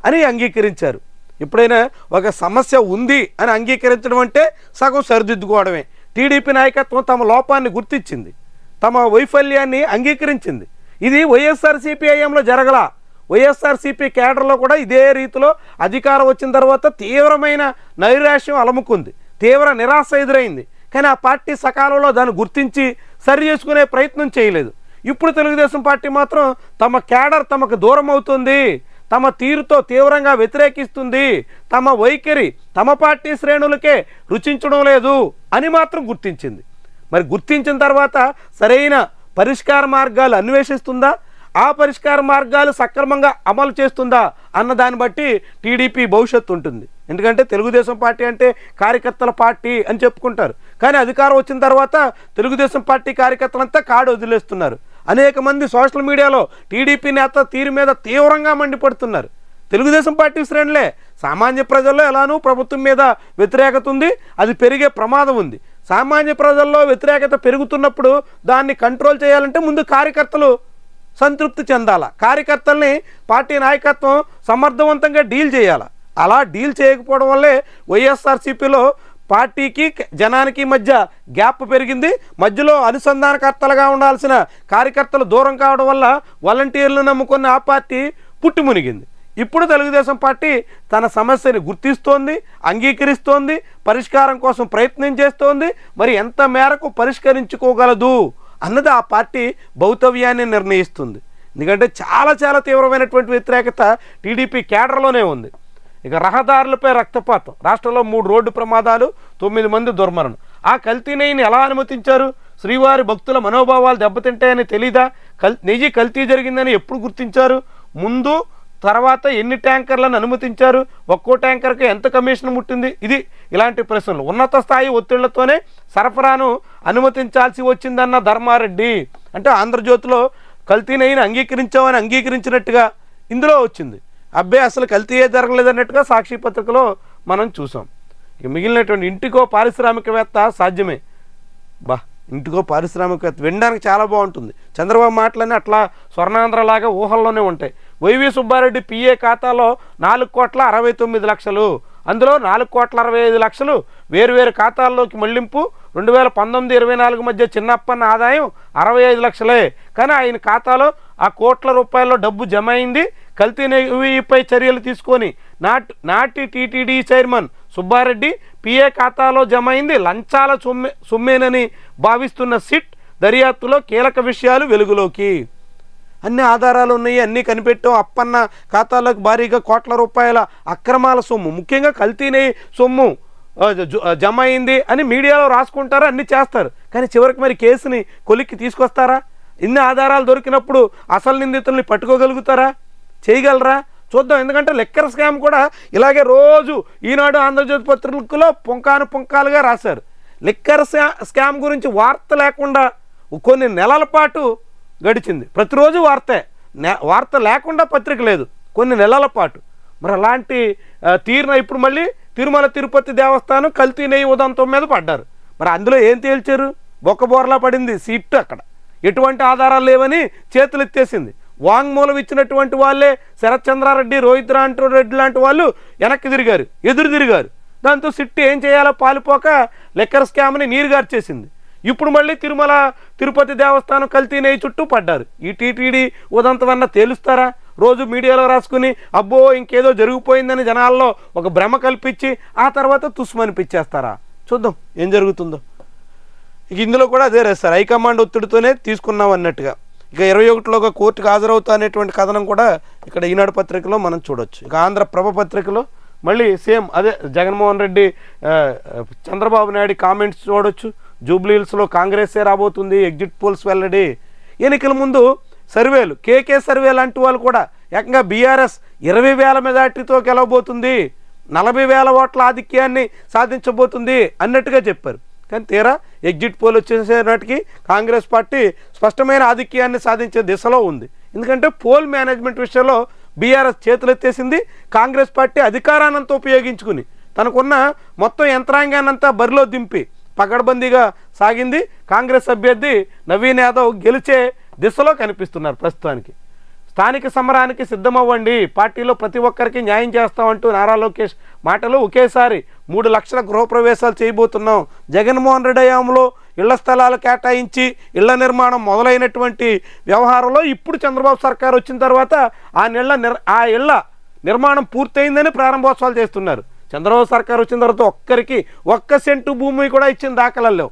అని అంగీకరించారు. ఎప్పుడైనా ఒక సమస్య ఉంది అని అంగీకరించడం అంటే సగం సరిదిద్దుకోవడమే. టీడీపీ నాయకత్వం తమ లోపాన్ని గుర్తించింది, తమ వైఫల్యాన్ని అంగీకరించింది. ఇది వైఎస్ఆర్సీపీ హయాంలో జరగలా. వైఎస్ఆర్సీపీ కేడర్లో కూడా ఇదే రీతిలో అధికారం వచ్చిన తర్వాత తీవ్రమైన నైరాశ్యం అలముకుంది, తీవ్ర నిరాశ ఎదురైంది. కానీ ఆ పార్టీ సకాలంలో దాన్ని గుర్తించి సరి చేసుకునే ప్రయత్నం చేయలేదు. ఇప్పుడు తెలుగుదేశం పార్టీ మాత్రం తమ క్యాడర్ తమకు దూరం అవుతుంది, తమ తీరుతో తీవ్రంగా వ్యతిరేకిస్తుంది, తమ వైఖరి తమ పార్టీ శ్రేణులకే రుచించడం లేదు అని మాత్రం గుర్తించింది. మరి గుర్తించిన తర్వాత సరైన పరిష్కార మార్గాలు అన్వేషిస్తుందా, ఆ పరిష్కార మార్గాలు సక్రమంగా అమలు చేస్తుందా అన్న దాన్ని బట్టి టీడీపీ భవిష్యత్తు ఉంటుంది. ఎందుకంటే తెలుగుదేశం పార్టీ అంటే కార్యకర్తల పార్టీ అని చెప్పుకుంటారు, కానీ అధికారం వచ్చిన తర్వాత తెలుగుదేశం పార్టీ కార్యకర్తలంతా కాడు వదిలేస్తున్నారు. అనేక మంది సోషల్ మీడియాలో టీడీపీ నేత తీరు మీద తీవ్రంగా మండిపడుతున్నారు. తెలుగుదేశం పార్టీ శ్రేణులే, సామాన్య ప్రజల్లో ఎలానూ ప్రభుత్వం మీద వ్యతిరేకత ఉంది, అది పెరిగే ప్రమాదం ఉంది. సామాన్య ప్రజల్లో వ్యతిరేకత పెరుగుతున్నప్పుడు దాన్ని కంట్రోల్ చేయాలంటే ముందు కార్యకర్తలు సంతృప్తి చెందాల, కార్యకర్తల్ని పార్టీ నాయకత్వం సమర్థవంతంగా డీల్ చేయాలి. అలా డీల్ చేయకపోవడం వల్లే వైఎస్ఆర్సీపీలో పార్టీకి జనానికి మధ్య గ్యాప్ పెరిగింది. మధ్యలో అనుసంధానకర్తలుగా ఉండాల్సిన కార్యకర్తలు దూరం కావడం వల్ల వాలంటీర్లు నమ్ముకున్న ఆ పార్టీ పుట్టి మునిగింది. ఇప్పుడు తెలుగుదేశం పార్టీ తన సమస్యని గుర్తిస్తోంది, అంగీకరిస్తోంది, పరిష్కారం కోసం ప్రయత్నం చేస్తోంది. మరి ఎంత మేరకు పరిష్కరించుకోగలదు అన్నది ఆ పార్టీ భౌతవ్యాన్ని నిర్ణయిస్తుంది. ఎందుకంటే చాలా చాలా తీవ్రమైనటువంటి వ్యతిరేకత టీడీపీ కేడర్లోనే ఉంది. ఇక రహదారులపై రక్తపాతం, రాష్ట్రంలో 3 రోడ్డు ప్రమాదాలు, 9 మంది దుర్మరణం. ఆ కల్తీ నెయ్యిని ఎలా అనుమతించారు? శ్రీవారి భక్తుల మనోభావాలు దెబ్బతింటాయని తెలీదా? నెయ్యి కల్తీ జరిగిందని ఎప్పుడు గుర్తించారు? ముందు తర్వాత ఎన్ని ట్యాంకర్లను అనుమతించారు? ఒక్కో ట్యాంకర్కి ఎంత కమిషన్ ముట్టింది? ఇలాంటి ప్రశ్నలు. ఉన్నత స్థాయి ఒత్తిళ్లతోనే సరఫరాను అనుమతించాల్సి వచ్చిందన్న ధర్మారెడ్డి. అంటే ఆంధ్రజ్యోతిలో కల్తీ నెయ్యిని అంగీకరించినట్టుగా ఇందులో వచ్చింది. అబ్బాయి అసలు కల్తీయే జరగలేదన్నట్టుగా సాక్షి పత్రికలో మనం చూసాం. ఇక మిగిలినటువంటి ఇంటికో పారిశ్రామికవేత్త సాధ్యమే. ఇంటికో పారిశ్రామికవేత్త వినడానికి చాలా బాగుంటుంది. చంద్రబాబు మాటలన్నీ అట్లా స్వర్ణాంధ్రలాగా ఊహల్లోనే ఉంటాయి. వైవి సుబ్బారెడ్డి పిఏ ఖాతాలో 4,69,00,000, అందులో 4,65,00,000 వేరువేరు ఖాతాల్లోకి మళ్లింపు. 2019-24 మధ్య చిన్నప్పన్న ఆదాయం 65 లక్షలే. కానీ ఆయన ఖాతాలో ఆ కోట్ల రూపాయల డబ్బు జమ అయింది. కల్తీ నెయ్యిపై చర్యలు తీసుకొని నాటి టీటీడీ చైర్మన్ సుబ్బారెడ్డి పిఏ ఖాతాలో జమ అయింది లంచాల సొమ్మేనని భావిస్తున్న సిట్ దర్యాప్తులో కీలక విషయాలు వెలుగులోకి. అన్ని ఆధారాలు ఉన్నాయి, అన్నీ కనిపెట్టాం. అప్పన్న ఖాతాలోకి భారీగా కోట్ల రూపాయల అక్రమాల సొమ్ము, ముఖ్యంగా కల్తీ నెయ్యి సొమ్ము జమ అయింది అని మీడియాలో రాసుకుంటారు, అన్నీ చేస్తారు. కానీ చివరికి మరి కేసుని కొలిక్కి తీసుకొస్తారా? ఇన్ని ఆధారాలు దొరికినప్పుడు అసలు నిందితుల్ని పట్టుకోగలుగుతారా? చేయగలరా? చూద్దాం. ఎందుకంటే లిక్కర్ స్కామ్ కూడా ఇలాగే రోజు ఈనాడు ఆంధ్రజ్యోతి పత్రికలో పుంకాలుగా రాశారు. లిక్కర్ స్కామ్ గురించి వార్త లేకుండా కొన్ని నెలల పాటు గడిచింది. ప్రతిరోజు వార్త లేకుండా పత్రిక లేదు కొన్ని నెలల పాటు. మరి అలాంటి తీరున ఇప్పుడు మళ్ళీ తిరుమల తిరుపతి దేవస్థానం కల్తీ నెయ్యి ఉదంతం మీద పడ్డారు. మరి అందులో ఏం తేల్చారు? బొక్కబోర్లా పడింది సీట్. అక్కడ ఎటువంటి ఆధారాలు లేవని చేతులు ఎత్తేసింది. వాంగ్మూలం ఇచ్చినటువంటి వాళ్ళే శరత్ చంద్రారెడ్డి, రోహిత్ రెడ్డి లాంటి వాళ్ళు ఎదురు తిరిగారు. దాంతో సిట్ ఏం చేయాలో పాలిపోక లిక్కర్ స్కామ్ని నీరుగార్చేసింది. ఇప్పుడు మళ్ళీ తిరుమల తిరుపతి దేవస్థానం కల్తీ నెయ్యి చుట్టూ పడ్డారు. ఈ టీటీడీ ఉదంతం అన్న తేలుస్తారా? రోజు మీడియాలో రాసుకుని అబ్బో ఇంకేదో జరిగిపోయిందని జనాల్లో ఒక భ్రమ కల్పించి ఆ తర్వాత తుస్మనిపించేస్తారా? చూద్దాం ఏం జరుగుతుందో. ఇక ఇందులో కూడా అదే రాస్తారు, హైకమాండ్ ఒత్తిడితోనే తీసుకున్నాం అన్నట్టుగా. ఇక 21లోగా కోర్టుకు హాజరవుతా అనేటువంటి కథనం కూడా ఇక్కడ ఈనాడు పత్రికలో మనం చూడొచ్చు. ఇక ఆంధ్రప్రభ పత్రికలో మళ్ళీ సేమ్ అదే జగన్మోహన్ రెడ్డి చంద్రబాబు నాయుడు కామెంట్స్ చూడొచ్చు. జూబ్లీహిల్స్లో కాంగ్రెసే రాబోతుంది, ఎగ్జిట్ పోల్స్ వెల్లడి. ఎన్నికల ముందు సర్వేలు, కేకే సర్వే లాంటి వాళ్ళు కూడా ఏకంగా బీఆర్ఎస్ 20,000 మెజార్టీతో గెలవబోతుంది, 40,000 ఓట్ల ఆధిక్యాన్ని సాధించబోతుంది అన్నట్టుగా చెప్పారు. కానీ తీరా ఎగ్జిట్ పోల్ వచ్చేసేనాటికి కాంగ్రెస్ పార్టీ స్పష్టమైన ఆధిక్యాన్ని సాధించే దిశలో ఉంది. ఎందుకంటే పోల్ మేనేజ్మెంట్ విషయంలో బీఆర్ఎస్ చేతులెత్తేసింది. కాంగ్రెస్ పార్టీ అధికారాన్నంతా ఉపయోగించుకుని తనకున్న మొత్తం యంత్రాంగాన్నంతా బరిలో దింపి పకడ్బందీగా సాగింది. కాంగ్రెస్ అభ్యర్థి నవీన్ యాదవ్ గెలిచే దిశలో కనిపిస్తున్నారు ప్రస్తుతానికి. స్థానిక సమరానికి సిద్ధమవ్వండి, పార్టీలో ప్రతి ఒక్కరికి న్యాయం చేస్తామంటూ నారా లోకేష్ మాటలు. ఒకేసారి 3 లక్షల గృహప్రవేశాలు చేయబోతున్నాం. జగన్మోహన్ రెడ్డి హయాంలో ఇళ్ల స్థలాలు కేటాయించి ఇళ్ల నిర్మాణం మొదలైనటువంటి వ్యవహారంలో ఇప్పుడు చంద్రబాబు సర్కార్ వచ్చిన తర్వాత ఆ ఇళ్ల నిర్మాణం పూర్తయిందని ప్రారంభోత్సవాలు చేస్తున్నారు. చంద్రబాబు సర్కార్ వచ్చిన తర్వాత ఒక్కరికి 1 సెంటు భూమి కూడా ఇచ్చిన దాఖలాలు లేవు.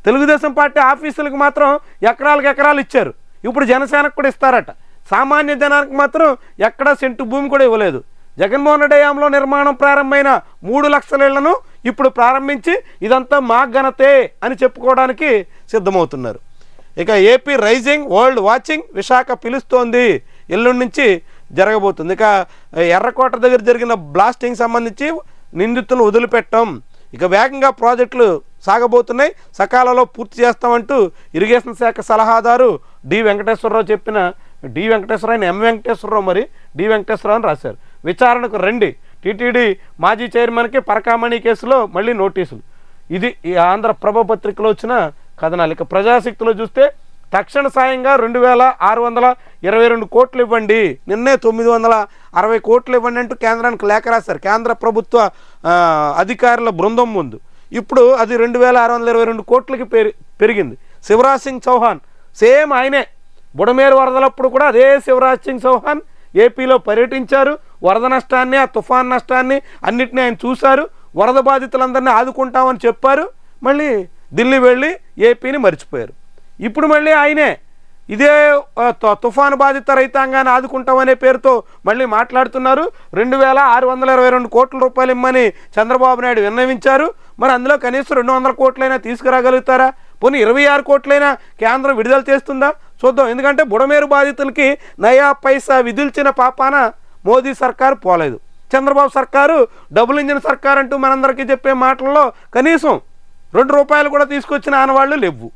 తెలుగుదేశం పార్టీ ఆఫీసులకు మాత్రం ఎకరాలకు ఎకరాలు ఇచ్చారు. ఇప్పుడు జనసేనకు కూడా ఇస్తారట. సామాన్య జనానికి మాత్రం ఎక్కడా సెంటు భూమి కూడా ఇవ్వలేదు. జగన్మోహన్ రెడ్డి హయాంలో నిర్మాణం ప్రారంభమైన 3 లక్షల ఇళ్లను ఇప్పుడు ప్రారంభించి ఇదంతా మా ఘనతే అని చెప్పుకోవడానికి సిద్ధమవుతున్నారు. ఇక AP rising world watching, Visakha పిలుస్తోంది ఎల్లుండి నుంచి జరగబోతుంది. ఇక ఎర్రకోట దగ్గర జరిగిన బ్లాస్టింగ్ సంబంధించి నిందితులను వదిలిపెట్టం, ఇక వేగంగా ప్రాజెక్టులు సాగబోతున్నాయి, సకాలంలో పూర్తి చేస్తామంటూ ఇరిగేషన్ శాఖ సలహాదారు డి వెంకటేశ్వరరావు చెప్పిన డి వెంకటేశ్వరరావు ఎం వెంకటేశ్వరరావు మరి డి వెంకటేశ్వరరావు అని రాశారు. విచారణకు రండి, టీటీడీ మాజీ చైర్మన్కి పరకామణి కేసులో మళ్ళీ నోటీసులు. ఇది ఈ ఆంధ్రప్రభ పత్రికలో వచ్చిన కథనాలు. ఇక ప్రజాశక్తిలో చూస్తే తక్షణ సాయంగా 2622 కోట్లు ఇవ్వండి, నిన్నే 960 కోట్లు ఇవ్వండి అంటూ కేంద్రానికి లేఖ రాశారు కేంద్ర ప్రభుత్వ అధికారుల బృందం ముందు. ఇప్పుడు అది 2622 కోట్లకి పెరిగింది. శివరాజ్ సింగ్ చౌహాన్ సేమ్ ఆయనే, బుడమేరు వరదలప్పుడు కూడా అదే శివరాజ్ సింగ్ చౌహాన్ ఏపీలో పర్యటించారు. వరద నష్టాన్ని, ఆ తుఫాన్ నష్టాన్ని అన్నిటినీ ఆయన చూశారు. వరద బాధితులందరినీ ఆదుకుంటామని చెప్పారు, మళ్ళీ ఢిల్లీ వెళ్ళి ఏపీని మర్చిపోయారు. ఇప్పుడు మళ్ళీ ఆయనే ఇదే తుఫాను బాధిత రైతాంగాన్ని ఆదుకుంటామనే పేరుతో మళ్ళీ మాట్లాడుతున్నారు. 2622 కోట్ల రూపాయలు ఇమ్మని చంద్రబాబు నాయుడు విన్నవించారు. మరి అందులో కనీసం 200 కోట్లైనా తీసుకురాగలుగుతారా? పోనీ 26 కోట్లైనా కేంద్రం విడుదల చేస్తుందా? చూద్దాం. ఎందుకంటే బుడమేరు బాధితులకి నయా పైసా విధిల్చిన పాపాన మోదీ సర్కారు పోలేదు. చంద్రబాబు సర్కారు డబుల్ ఇంజిన్ సర్కారు అంటూ మనందరికీ చెప్పే మాటల్లో కనీసం 2 రూపాయలు కూడా తీసుకొచ్చిన ఆనవాళ్లు లేవు.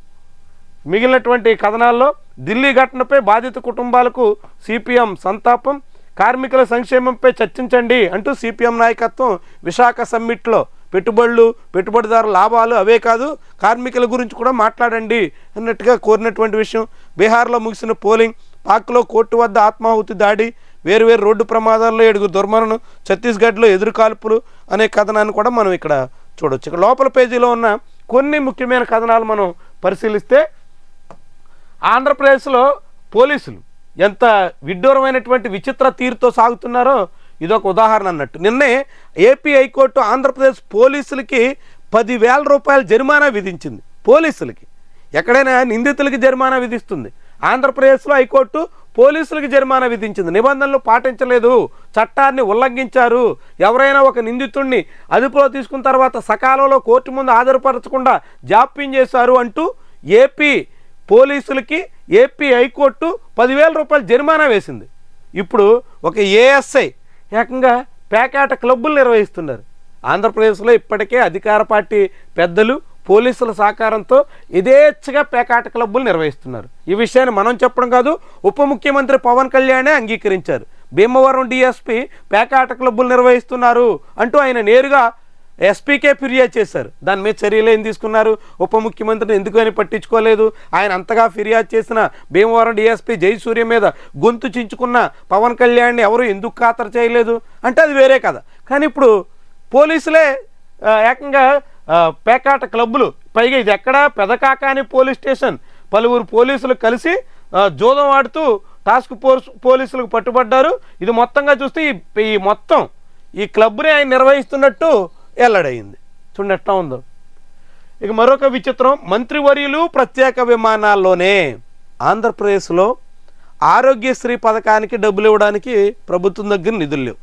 మిగిలినటువంటి కథనాల్లో ఢిల్లీ ఘటనపై బాధిత కుటుంబాలకు సిపిఎం సంతాపం, కార్మికుల సంక్షేమంపై చర్చించండి అంటూ సిపిఎం నాయకత్వం విశాఖ సమ్మిట్లో పెట్టుబడులు, పెట్టుబడిదారుల లాభాలు అవే కాదు కార్మికుల గురించి కూడా మాట్లాడండి అన్నట్టుగా కోరినటువంటి విషయం. బీహార్లో ముగిసిన పోలింగ్, పాక్లో కోర్టు వద్ద ఆత్మాహుతి దాడి, వేరువేరు రోడ్డు ప్రమాదాల్లో 7 దుర్మరణం, ఛత్తీస్గఢ్లో ఎదురు కాల్పులు అనే కథనాన్ని కూడా మనం ఇక్కడ చూడవచ్చు. ఇక్కడ లోపల పేజీలో ఉన్న కొన్ని ముఖ్యమైన కథనాలు మనం పరిశీలిస్తే ఆంధ్రప్రదేశ్లో పోలీసులు ఎంత విడ్డూరమైనటువంటి విచిత్ర తీరుతో సాగుతున్నారో ఇదొక ఉదాహరణ అన్నట్టు. నిన్నే ఏపీ హైకోర్టు ఆంధ్రప్రదేశ్ పోలీసులకి 10,000 రూపాయల జరిమానా విధించింది. పోలీసులకి ఎక్కడైనా నిందితులకి జరిమానా విధిస్తుంది, ఆంధ్రప్రదేశ్లో హైకోర్టు పోలీసులకి జరిమానా విధించింది. నిబంధనలు పాటించలేదు, చట్టాన్ని ఉల్లంఘించారు, ఎవరైనా ఒక నిందితుడిని అదుపులో తీసుకున్న తర్వాత సకాలంలో కోర్టు ముందు హాజరుపరచకుండా జాప్యం చేశారు అంటూ ఏపీ పోలీసులకి ఏపీ హైకోర్టు 10,000 రూపాయల జరిమానా వేసింది. ఇప్పుడు ఒక ఏఎస్ఐ ఏకంగా పేకాట క్లబ్బులు నిర్వహిస్తున్నారు. ఆంధ్రప్రదేశ్లో ఇప్పటికే అధికార పార్టీ పెద్దలు పోలీసుల సహకారంతో యథేచ్ఛగా పేకాట క్లబ్బులు నిర్వహిస్తున్నారు. ఈ విషయాన్ని మనం చెప్పడం కాదు, ఉప ముఖ్యమంత్రి పవన్ కళ్యాణే అంగీకరించారు. భీమవరం డిఎస్పీ పేకాట క్లబ్బులు నిర్వహిస్తున్నారు అంటూ ఆయన నేరుగా ఎస్పీకే ఫిర్యాదు చేశారు. దాని మీద చర్యలు ఏం తీసుకున్నారు? ఉప ముఖ్యమంత్రిని ఎందుకు అని పట్టించుకోలేదు. ఆయన అంతగా ఫిర్యాదు చేసిన భీమవరం డిఎస్పీ జయసూర్య మీద గొంతు చించుకున్న పవన్ కళ్యాణ్ని ఎవరు ఎందుకు ఖాతరు చేయలేదు అంటే అది వేరే కథ. కానీ ఇప్పుడు పోలీసులే ఏకంగా పేకాట క్లబ్బులు, పైగా ఇది ఎక్కడ పెదకాకాని పోలీస్ స్టేషన్, పలువురు పోలీసులు కలిసి జూదం ఆడుతూ టాస్క్ ఫోర్స్ పోలీసులకు పట్టుబడ్డారు. ఇది మొత్తంగా చూస్తే ఈ క్లబ్ని ఆయన నిర్వహిస్తున్నట్టు వెల్లడైంది. చూడండి ఎట్లా ఉందో. ఇక మరొక విచిత్రం, మంత్రివర్యులు ప్రత్యేక విమానాల్లోనే. ఆంధ్రప్రదేశ్లో ఆరోగ్యశ్రీ పథకానికి డబ్బులు ఇవ్వడానికి ప్రభుత్వం దగ్గర నిధులు లేవు.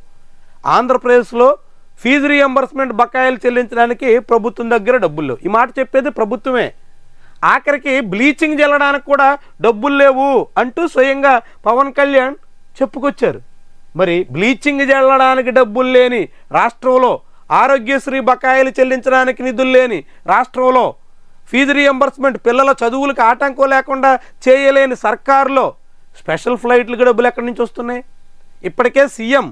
ఆంధ్రప్రదేశ్లో ఫీజు రీఎంబర్స్మెంట్ బకాయిలు చెల్లించడానికి ప్రభుత్వం దగ్గర డబ్బులు లేవు. ఈ మాట చెప్పేది ప్రభుత్వమే. ఆఖరికి బ్లీచింగ్ చల్లడానికి కూడా డబ్బులు లేవు అంటూ స్వయంగా పవన్ కళ్యాణ్ చెప్పుకొచ్చారు. మరి బ్లీచింగ్ చల్లడానికి డబ్బులు లేని రాష్ట్రంలో, ఆరోగ్యశ్రీ బకాయిలు చెల్లించడానికి నిధులు లేని రాష్ట్రంలో, ఫీజు రీఎంబర్స్మెంట్ పిల్లల చదువులకు ఆటంకం లేకుండా చేయలేని సర్కారులో స్పెషల్ ఫ్లైట్లకు డబ్బులు ఎక్కడి నుంచి వస్తున్నాయి? ఇప్పటికే CM,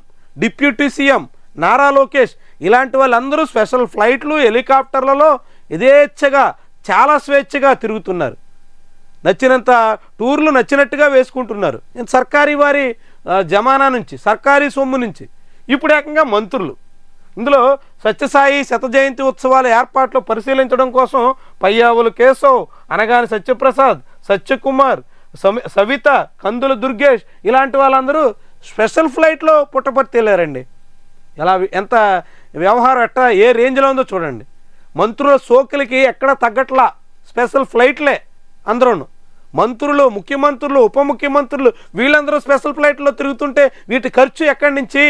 deputy CM Nara Lokesh ఇలాంటి వాళ్ళందరూ స్పెషల్ ఫ్లైట్లు, హెలికాప్టర్లలో యథేచ్ఛగా చాలా స్వేచ్ఛగా తిరుగుతున్నారు. నచ్చినంత టూర్లు నచ్చినట్టుగా వేసుకుంటున్నారు. సర్కారీ వారి జమానా నుంచి, సర్కారీ సొమ్ము నుంచి. ఇప్పుడు ఏకంగా మంత్రులు ఇందులో సత్యసాయి శత జయంతి ఉత్సవాల ఏర్పాట్లు పరిశీలించడం కోసం పయ్యావులు కేశవ్, అనగాని సత్యప్రసాద్, సత్యకుమార్, సవిత, కందుల దుర్గేష్ ఇలాంటి వాళ్ళందరూ స్పెషల్ ఫ్లైట్లో పుట్టపర్తిల్లారండి. ఎలా ఎంత వ్యవహారం ఎట్లా ఏ రేంజ్లో ఉందో చూడండి. మంత్రుల సోకులకి ఎక్కడ తగ్గట్లా స్పెషల్ ఫ్లైట్లే అందరూ. మంత్రులు, ముఖ్యమంత్రులు, ఉప ముఖ్యమంత్రులు వీళ్ళందరూ స్పెషల్ ఫ్లైట్లో తిరుగుతుంటే వీటి ఖర్చు ఎక్కడి నుంచి?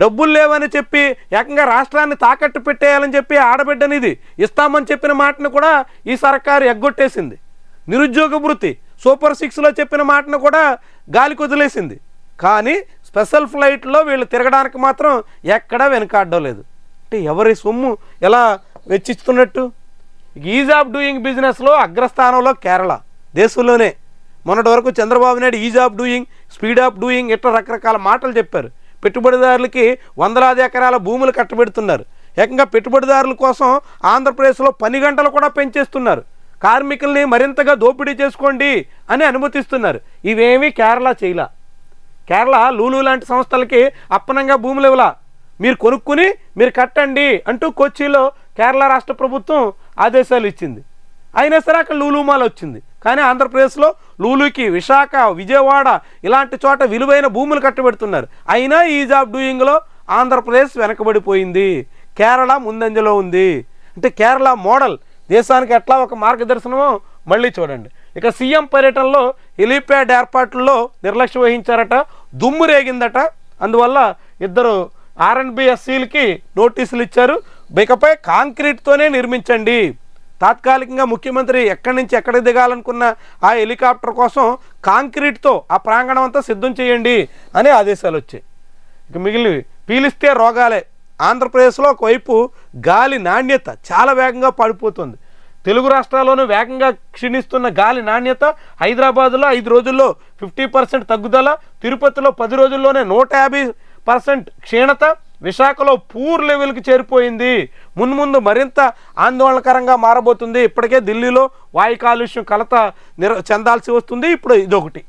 డబ్బులు లేవని చెప్పి ఏకంగా రాష్ట్రాన్ని తాకట్టు పెట్టేయాలని చెప్పి ఆడబిడ్డనిది ఇస్తామని చెప్పిన మాటను కూడా ఈ సర్కారు ఎగ్గొట్టేసింది. నిరుద్యోగ భృతి సూపర్ 6లో చెప్పిన మాటను కూడా గాలికి వదిలేసింది. కానీ స్పెషల్ ఫ్లైట్లో వీళ్ళు తిరగడానికి మాత్రం ఎక్కడా వెనకాడడం లేదు. అంటే ఎవరి సొమ్ము ఎలా వెచ్చిస్తున్నట్టు? ఈజ్ ఆఫ్ డూయింగ్ బిజినెస్లో అగ్రస్థానంలో కేరళ దేశంలోనే. మొన్నటి వరకు Chandrababu Naidu is of doing, speed of doing ఇట్లా రకరకాల మాటలు చెప్పారు. పెట్టుబడిదారులకి వందలాది ఎకరాల భూములు కట్టబెడుతున్నారు. ఏకంగా పెట్టుబడిదారుల కోసం ఆంధ్రప్రదేశ్లో పని గంటలు కూడా పెంచేస్తున్నారు. కార్మికుల్ని మరింతగా దోపిడీ చేసుకోండి అని అనుమతిస్తున్నారు. ఇవేమీ కేరళ చేయలా. కేరళ లూలు లాంటి సంస్థలకి అప్పనంగా భూములు ఇవ్వలా. మీరు కొనుక్కుని మీరు కట్టండి అంటూ కొచ్చిలో కేరళ రాష్ట్ర ప్రభుత్వం ఆదేశాలు ఇచ్చింది. అయినా సరే అక్కడ లూలు మాల్ వచ్చింది. కానీ ఆంధ్రప్రదేశ్లో లూలుకి విశాఖ, విజయవాడ ఇలాంటి చోట విలువైన భూములు కట్టబెడుతున్నారు. అయినా ఈజ్ ఆఫ్ డూయింగ్లో ఆంధ్రప్రదేశ్ వెనకబడిపోయింది, కేరళ ముందంజలో ఉంది. అంటే కేరళ మోడల్ దేశానికి ఎట్లా ఒక మార్గదర్శనమో మళ్ళీ చూడండి. ఇక సీఎం పర్యటనలో హెలీప్యాడ్ ఏర్పాట్లలో నిర్లక్ష్యం వహించారట, దుమ్ము రేగిందట. అందువల్ల ఇద్దరు R&B-SCలకి నోటీసులు ఇచ్చారు. ఇకపై కాంక్రీట్తోనే నిర్మించండి. తాత్కాలికంగా ముఖ్యమంత్రి ఎక్కడి నుంచి ఎక్కడికి దిగాలనుకున్న ఆ హెలికాప్టర్ కోసం కాంక్రీట్తో ఆ ప్రాంగణం అంతా సిద్ధం చేయండి అని ఆదేశాలు వచ్చాయి. ఇక మిగిలినవి పీలిస్తే రోగాలే. ఆంధ్రప్రదేశ్లో ఒకవైపు గాలి నాణ్యత చాలా వేగంగా పడిపోతుంది. తెలుగు రాష్ట్రాల్లోనూ వేగంగా క్షీణిస్తున్న గాలి నాణ్యత. హైదరాబాద్లో 5 రోజుల్లో 50% తగ్గుదల, తిరుపతిలో 10 రోజుల్లోనే 150% క్షీణత, విశాఖలో పూర్ లెవెల్కి చేరిపోయింది. మున్ముందు మరింత ఆందోళనకరంగా మారబోతుంది. ఇప్పటికే ఢిల్లీలో వాయు కాలుష్యం కలత చెందాల్సి వస్తుంది. ఇప్పుడు ఇదొకటి.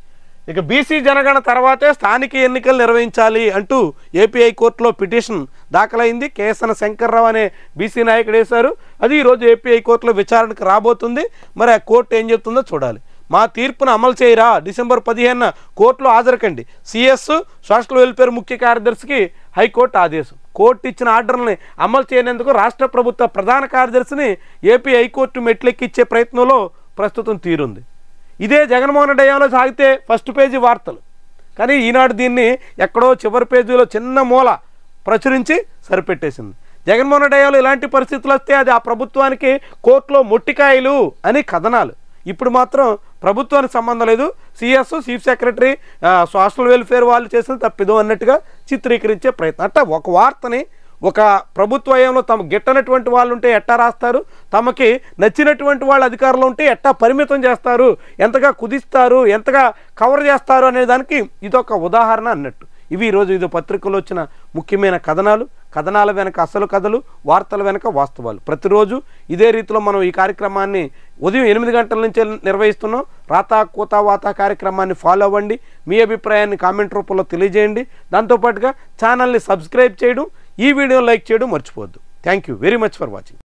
ఇక బీసీ జనగణన తర్వాతే స్థానిక ఎన్నికలు నిర్వహించాలి అంటూ ఏపీ హైకోర్టులో పిటిషన్ దాఖలైంది. కేసన శంకర్రావు అనే బీసీ నాయకుడు వేశారు. అది ఈరోజు ఏపీ హైకోర్టులో విచారణకు రాబోతుంది. మరి ఆ కోర్టు ఏం చెప్తుందో చూడాలి. మా తీర్పును అమలు చేయరా, డిసెంబర్ 15న కోర్టులో హాజరుకండి. సిఎస్ సోషల్ వెల్ఫేర్ ముఖ్య కార్యదర్శికి హైకోర్టు ఆదేశం. కోర్టు ఇచ్చిన ఆర్డర్ని అమలు చేయనందుకు రాష్ట్ర ప్రభుత్వ ప్రధాన కార్యదర్శిని ఏపీ హైకోర్టు మెట్లెక్కిచ్చే ప్రయత్నంలో ప్రస్తుతం తీరుంది. ఇదే జగన్మోహన్ రెడ్డి హయాంలో సాగితే ఫస్ట్ పేజీ వార్తలు. కానీ ఈనాడు దీన్ని ఎక్కడో చివరి పేజీలో చిన్న మూల ప్రచురించి సరిపెట్టేసింది. జగన్మోహన్ రెడ్డి హయాంలో ఇలాంటి పరిస్థితులు వస్తే అది ఆ ప్రభుత్వానికి కోర్టులో మొట్టికాయలు అని కథనాలు. ఇప్పుడు మాత్రం ప్రభుత్వానికి సంబంధం లేదు, CS chief secretary social welfare వాళ్ళు చేసిన తప్పిదో అన్నట్టుగా చిత్రీకరించే ప్రయత్నం. అంటే ఒక వార్తని ఒక ప్రభుత్వ హయాంలో తమ గిట్టనటువంటి వాళ్ళు ఉంటే ఎట్టా రాస్తారు, తమకి నచ్చినటువంటి వాళ్ళు అధికారంలో ఉంటే ఎట్టా పరిమితం చేస్తారు, ఎంతగా కుదిస్తారు, ఎంతగా కవర్ చేస్తారు అనే దానికి ఇదొక ఉదాహరణ అన్నట్టు. ఇవి ఈరోజు ఇది పత్రికలో వచ్చిన ముఖ్యమైన కథనాలు. కథనాల వెనక అసలు కథలు, వార్తల వెనక వాస్తవాలు. ప్రతిరోజు ఇదే రీతిలో మనం ఈ కార్యక్రమాన్ని ఉదయం 8 గంటల నుంచే నిర్వహిస్తున్నాం. రాతా కూతా వాతా కార్యక్రమాన్ని ఫాలో అవ్వండి. మీ అభిప్రాయాన్ని కామెంట్ రూపంలో తెలియజేయండి. దాంతోపాటుగా ఛానల్ని సబ్స్క్రైబ్ చేయడం, ఈ వీడియోని లైక్ చేయడం మర్చిపోవద్దు. Thank you very much for watching.